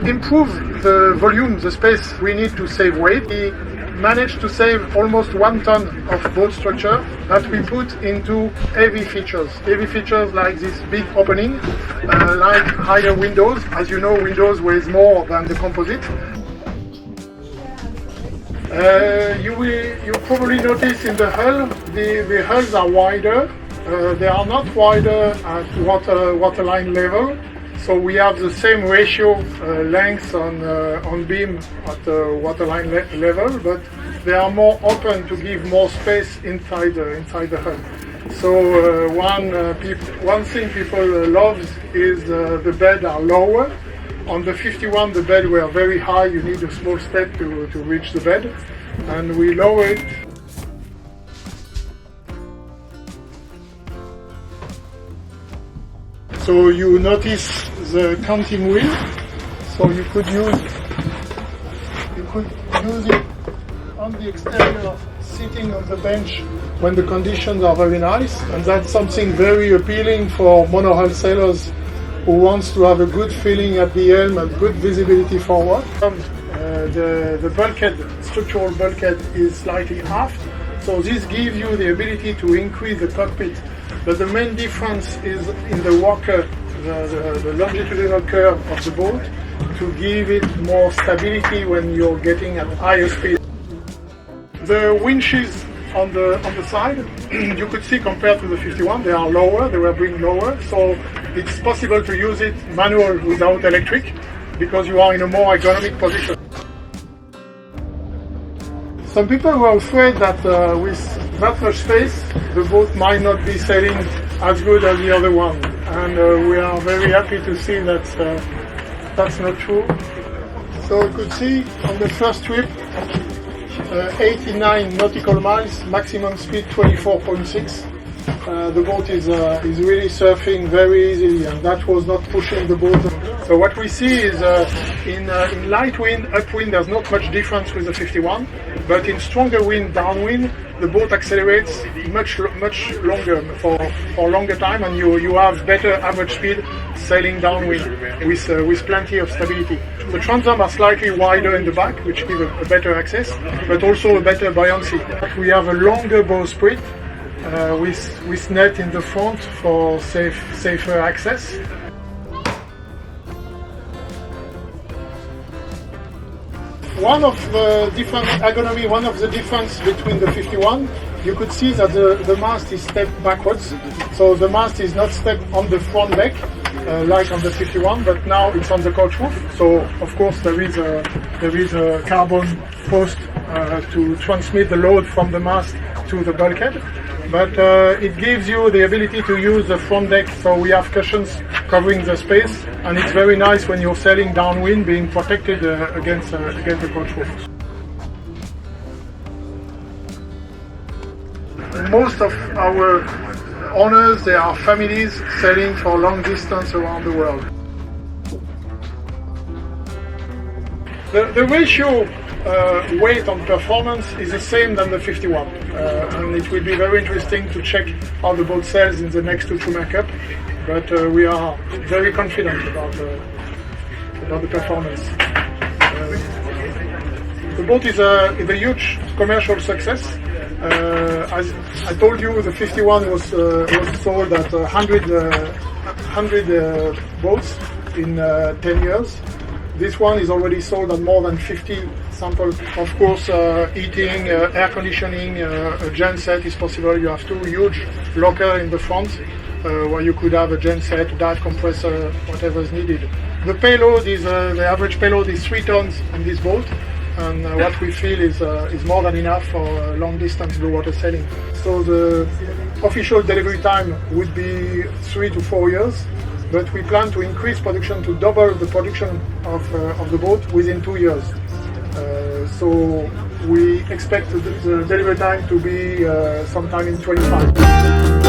improve the volume, the space we need to save weight. We managed to save almost 1 ton of boat structure that we put into heavy features. Heavy features like this big opening, like higher windows. As you know, windows weighs more than the composite. You probably notice in the hull, the hulls are wider. They are not wider at waterline level. So we have the same ratio length on beam at waterline level, but they are more open to give more space inside the hull. So one thing people love is the bed are lower. On the 51, the bed were very high. You need a small step to reach the bed, and we lower it. So you notice the counting wheel. So you could use it on the exterior, sitting on the bench when the conditions are very nice, and that's something very appealing for monohull sailors who wants to have a good feeling at the helm and good visibility forward. The bulkhead, structural bulkhead, is slightly aft, so this gives you the ability to increase the cockpit. But the main difference is in the walker, the longitudinal curve of the boat, to give it more stability when you're getting at higher speed. The winches on the side, you could see compared to the 51, they are lower, they were being lower, so it's possible to use it manual without electric, because you are in a more ergonomic position. Some people were afraid that with that much space, the boat might not be sailing as good as the other one, and we are very happy to see that that's not true. So you could see on the first trip, 89 nautical miles, maximum speed 24.6. The boat is really surfing very easily, and that was not pushing the boat. So what we see is in light wind, upwind, there's not much difference with the 51, but in stronger wind, downwind, the boat accelerates much longer for longer time, and you have better average speed sailing downwind with plenty of stability. The transom are slightly wider in the back, which gives a better access, but also a better buoyancy. We have a longer bowsprit with net in the front for safer access. One of the different ergonomy, one of the difference between the 51, you could see that the mast is stepped backwards. So the mast is not stepped on the front deck like on the 51, but now it's on the coach roof. So of course there is a carbon post to transmit the load from the mast to the bulkhead. But it gives you the ability to use the front deck, so we have cushions covering the space, and it's very nice when you're sailing downwind, being protected against the coach roof. Most of our owners, they are families sailing for long distance around the world. The ratio weight on performance is the same than the 51, and it will be very interesting to check how the boat sails in the next Outremer Cup, but we are very confident about the performance. The boat is a huge commercial success. As I told you, the 51 was sold at 100 boats in 10 years. This one is already sold at more than 50 samples. Of course, heating, air conditioning, a genset is possible. You have two huge lockers in the front where you could have a genset, dive compressor, whatever is needed. The payload is the average payload is 3 tons on this boat, and what we feel is more than enough for long distance blue water sailing. So the official delivery time would be 3 to 4 years. But we plan to increase production to double the production of the boat within 2 years. So we expect the delivery time to be sometime in 2025.